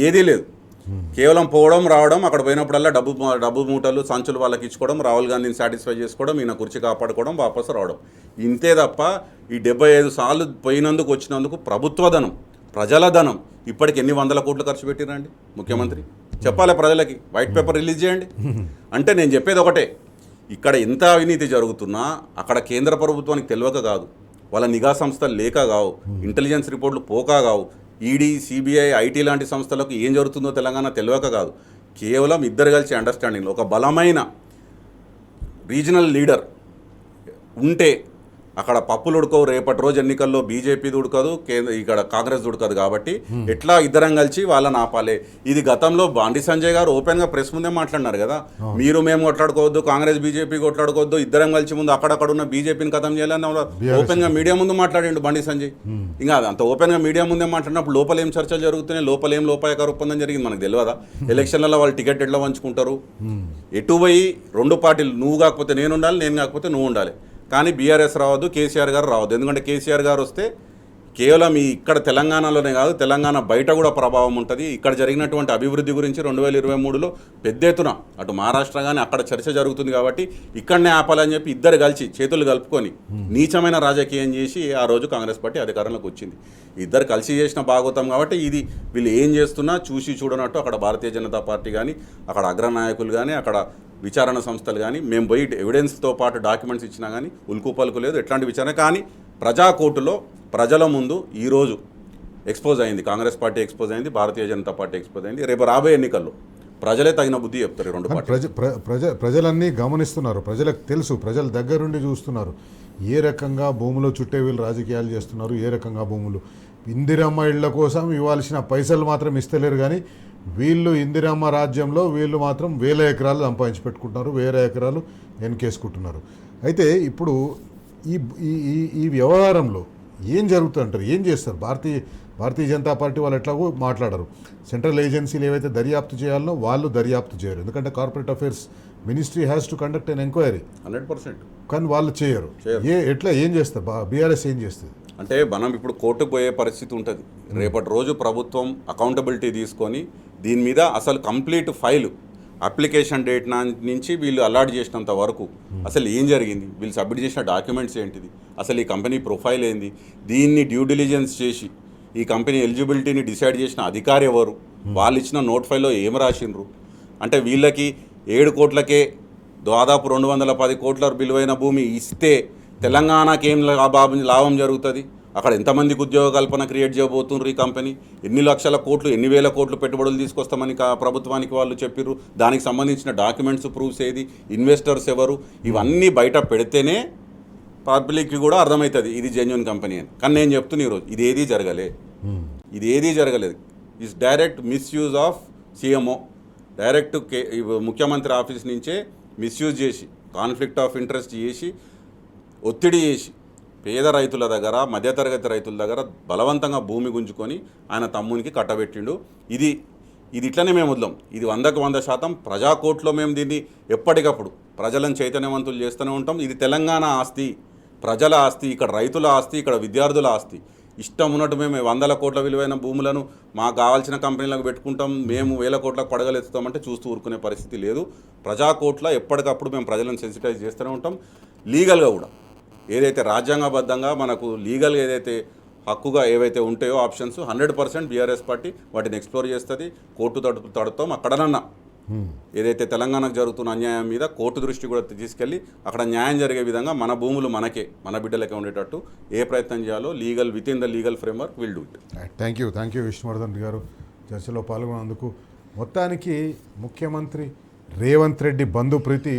ఏదీ లేదు. కేవలం పోవడం రావడం, అక్కడ పోయినప్పుడల్లా డబ్బు మూటలు సంచులు వాళ్ళకి ఇచ్చుకోవడం, రాహుల్ గాంధీని సాటిస్ఫై చేసుకోవడం, ఈయన కుర్చీ కాపాడుకోవడం, వాపసు రావడం, ఇంతే తప్ప ఈ 75 సార్లు పోయినందుకు వచ్చినందుకు ప్రభుత్వ ధనం, ప్రజల ధనం ఇప్పటికి ఎన్ని 100 కోట్లు ఖర్చు పెట్టిరండి ముఖ్యమంత్రి? చెప్పాలి ప్రజలకి, వైట్ పేపర్ రిలీజ్ చేయండి. అంటే నేను చెప్పేది ఒకటే, ఇక్కడ ఎంత అవినీతి జరుగుతున్నా అక్కడ కేంద్ర ప్రభుత్వానికి తెలియక కాదు, వాళ్ళ నిఘా సంస్థలు లేక కావు, ఇంటెలిజెన్స్ రిపోర్ట్లు పోక కావు, ఈడీ, సిబిఐ, ఐటీ లాంటి సంస్థలకు ఏం జరుగుతుందో తెలంగాణ తెలియక కాదు. కేవలం ఇద్దరు కలిసి అండర్స్టాండింగ్లో ఒక బలమైన రీజనల్ లీడర్ ఉంటే అక్కడ పప్పులు ఉడకవు. రేపటి రోజు ఎన్నికల్లో బీజేపీది ఉడకదు, ఇక్కడ కాంగ్రెస్ ఉడకదు. కాబట్టి ఎట్లా ఇద్దరం కలిసి వాళ్ళని ఆపాలి. ఇది గతంలో బండి సంజయ్ గారు ఓపెన్గా ప్రెస్ ముందే మాట్లాడినారు కదా, మీరు మేము కొట్లాడుకోవద్దు, కాంగ్రెస్ బీజేపీ కొట్లాడుకోవద్దు, ఇద్దరం కలిసి ముందు అక్కడక్కడ ఉన్న బీజేపీని ఖతం చేయాలని ఓపెన్గా మీడియా ముందు మాట్లాడిండు బండి సంజయ్. ఇంకా అంత ఓపెన్గా మీడియా ముందే మాట్లాడినప్పుడు లోపల ఏం చర్చలు జరుగుతున్నాయి, లోపల ఏం లోపాయకార ఒప్పందం జరిగింది మనకు తెలియదా? ఎలక్షన్లలో వాళ్ళు టికెట్ ఎట్లా పంచుకుంటారు, ఎటు పోయి 2 పార్టీలు, నువ్వు కాకపోతే నేను ఉండాలి, నేను కాకపోతే నువ్వు ఉండాలి. కానీ బీఆర్ఎస్ రావద్దు, కేసీఆర్ గారు రావద్దు. ఎందుకంటే కేసీఆర్ గారు వస్తే కేవలం ఇక్కడ తెలంగాణలోనే కాదు, తెలంగాణ బయట కూడా ప్రభావం ఉంటుంది. ఇక్కడ జరిగినటువంటి అభివృద్ధి గురించి 2023లో పెద్ద ఎత్తున అటు మహారాష్ట్ర కానీ అక్కడ చర్చ జరుగుతుంది. కాబట్టి ఇక్కడనే ఆపాలని చెప్పి ఇద్దరు కలిసి చేతులు కలుపుకొని నీచమైన రాజకీయం చేసి ఆ రోజు కాంగ్రెస్ పార్టీ అధికారంలోకి వచ్చింది. ఇద్దరు కలిసి చేసిన భాగవతం. కాబట్టి ఇది వీళ్ళు ఏం చేస్తున్నా చూసి చూడనట్టు అక్కడ భారతీయ జనతా పార్టీ కానీ, అక్కడ అగ్రనాయకులు కానీ, అక్కడ విచారణ సంస్థలు కానీ, మేము పోయి ఎవిడెన్స్తో పాటు డాక్యుమెంట్స్ ఇచ్చినా కానీ ఉల్కు పలుకు లేదు, ఎట్లాంటి విచారణ. కానీ ప్రజా కోర్టులో ప్రజల ముందు ఈరోజు ఎక్స్పోజ్ అయింది, కాంగ్రెస్ పార్టీ ఎక్స్పోజ్ అయింది, భారతీయ జనతా పార్టీ ఎక్స్పోజ్ అయింది. రేపు రాబోయే ఎన్నికల్లో ప్రజలే తగిన బుద్ధి చెప్తారు. 2 పార్టీ ప్రజలన్నీ గమనిస్తున్నారు, ప్రజలకు తెలుసు, ప్రజల దగ్గరుండి చూస్తున్నారు ఏ రకంగా భూములో చుట్టే వీళ్ళు రాజకీయాలు చేస్తున్నారు, ఏ రకంగా భూములు. ఇందిరమ్మ ఇళ్ల కోసం ఇవ్వాల్సిన పైసలు మాత్రం ఇస్తలేరు, కానీ వీళ్ళు ఇందిరమ్మ రాజ్యంలో వీళ్ళు మాత్రం 1000 ఎకరాలు సంపాదించి పెట్టుకుంటున్నారు, 1000 ఎకరాలు వెనకేసుకుంటున్నారు. అయితే ఇప్పుడు ఈ వ్యవహారంలో ఏం జరుగుతుంటారు, ఏం చేస్తారు? భారతీయ జనతా పార్టీ వాళ్ళు ఎట్లాగో మాట్లాడరు. సెంట్రల్ ఏజెన్సీలు ఏవైతే దర్యాప్తు చేయాలనో వాళ్ళు దర్యాప్తు చేయరు, ఎందుకంటే corporate affairs ministry has to conduct an enquiry 100%. కానీ వాళ్ళు చేయరు. ఏం చేస్తారు? బీఆర్ఎస్ ఏం చేస్తుంది అంటే మనం ఇప్పుడు కోర్టుకు పోయే పరిస్థితి ఉంటుంది. రేపటి రోజు ప్రభుత్వం అకౌంటబిలిటీ తీసుకొని దీని మీద అసలు కంప్లీట్ ఫైలు, అప్లికేషన్ డేట్ నుంచి వీళ్ళు అలాట్ చేసినంత వరకు అసలు ఏం జరిగింది, వీళ్ళు సబ్మిట్ చేసిన డాక్యుమెంట్స్ ఏంటిది, అసలు ఈ కంపెనీ ప్రొఫైల్ ఏంది, దీన్ని డ్యూ డిలిజెన్స్ చేసి ఈ కంపెనీ ఎలిజిబిలిటీని డిసైడ్ చేసిన అధికారి ఎవరు, వాళ్ళు ఇచ్చిన నోట్ ఫైల్లో ఏం రాసిండ్రు. అంటే వీళ్ళకి 7 కోట్లకే దాదాపు 210 కోట్ల విలువైన భూమి ఇస్తే తెలంగాణకి ఏం లాభం జరుగుతుంది, అక్కడ ఎంతమందికి ఉద్యోగ కల్పన క్రియేట్ చేయబోతున్నారు ఈ కంపెనీ, ఎన్ని లక్షల కోట్లు, ఎన్ని వేల కోట్లు పెట్టుబడులు తీసుకొస్తామని ప్రభుత్వానికి వాళ్ళు చెప్పిర్రు, దానికి సంబంధించిన డాక్యుమెంట్స్, ప్రూఫ్స్ ఏది, ఇన్వెస్టర్స్ ఎవరు, ఇవన్నీ బయట పెడితేనే పబ్లిక్కి కూడా అర్థమవుతుంది ఇది జెన్యున్ కంపెనీ అని. కానీ నేను చెప్తున్నా ఈరోజు ఇదేదీ జరగలేదు. It's direct misuse of CMO, direct ముఖ్యమంత్రి ఆఫీస్ నుంచే మిస్యూజ్ చేసి, కాన్ఫ్లిక్ట్ ఆఫ్ ఇంట్రెస్ట్ చేసి, ఒత్తిడి చేసి పేద రైతుల దగ్గర మధ్యతరగతి రైతుల దగ్గర బలవంతంగా భూమి గుంజుకొని ఆయన తమ్మునికి కట్టబెట్టిండు. ఇది ఇట్లనే మేము వదలం. ఇది 100% ప్రజాకోర్టులో మేము దీన్ని ఎప్పటికప్పుడు ప్రజలను చైతన్యవంతులు చేస్తూనే ఉంటాం. ఇది తెలంగాణ ఆస్తి, ప్రజల ఆస్తి, ఇక్కడ రైతుల ఆస్తి, ఇక్కడ విద్యార్థుల ఆస్తి. ఇష్టం ఉన్నట్టు మేము 100 కోట్ల విలువైన భూములను మాకు కావాల్సిన కంపెనీలకు పెట్టుకుంటాం, మేము 1000 కోట్లకు పడగలెత్తుతామంటే చూస్తూ ఊరుకునే పరిస్థితి లేదు. ప్రజాకోర్టులో ఎప్పటికప్పుడు మేము ప్రజలను సెన్సిటైజ్ చేస్తూనే ఉంటాం. లీగల్గా కూడా ఏదైతే రాజ్యాంగబద్ధంగా మనకు లీగల్గా ఏదైతే హక్కుగా ఏవైతే ఉంటాయో ఆప్షన్స్ 100% బీఆర్ఎస్ పార్టీ వాటిని ఎక్స్ప్లోర్ చేస్తుంది. కోర్టు తడుతాం. అక్కడనన్నా ఏదైతే తెలంగాణకు జరుగుతున్న అన్యాయం మీద కోర్టు దృష్టి కూడా తీసుకెళ్ళి అక్కడ న్యాయం జరిగే విధంగా మన భూములు మనకే, మన బిడ్డలకే ఉండేటట్టు ఏ ప్రయత్నం చేయాలో legal with in the legal framework will do it. Thank you Vishnuvardhan Reddy గారు చర్చలో పాల్గొన్నందుకు. మొత్తానికి ముఖ్యమంత్రి రేవంత్ రెడ్డి బంధుప్రీతి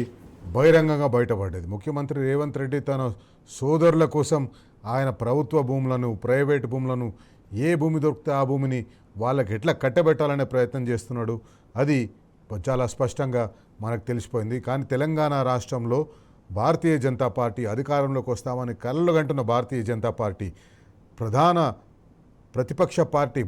బహిరంగంగా బయటపడ్డది. ముఖ్యమంత్రి రేవంత్ రెడ్డి తన సోదరుల కోసం ఆయన ప్రభుత్వ భూములను, ప్రైవేటు భూములను, ఏ భూమి దొరికితే ఆ భూమిని వాళ్ళకి ఎట్లా కట్టబెట్టాలనే ప్రయత్నం చేస్తున్నాడు. అది చాలా స్పష్టంగా మనకు తెలిసిపోయింది. కానీ తెలంగాణ రాష్ట్రంలో భారతీయ జనతా పార్టీ అధికారంలోకి వస్తామని కలలుగంటున్న భారతీయ జనతా పార్టీ ప్రధాన ప్రతిపక్ష పార్టీ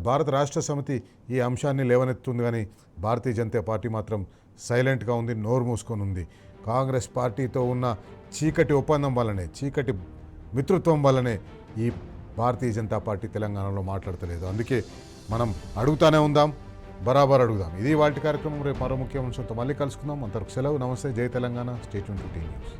భారత రాష్ట్ర సమితి ఈ అంశాన్ని లేవనెత్తుంది. కానీ భారతీయ జనతా పార్టీ మాత్రం సైలెంట్గా ఉంది, నోరు మూసుకొని ఉంది. కాంగ్రెస్ పార్టీతో ఉన్న చీకటి ఒప్పందం వల్లనే, చీకటి మిత్రత్వం వల్లనే ఈ భారతీయ జనతా పార్టీ తెలంగాణలో మాట్లాడతలేదు. అందుకే మనం అడుగుతానే ఉందాం, బరాబర్ అడుగుదాం. ఇది వాటి కార్యక్రమం. రేపు మరో ముఖ్య అంశంతో మళ్ళీ కలుసుకుందాం. అంతవరకు సెలవు. నమస్తే. జై Telangana. Stay tune to T news.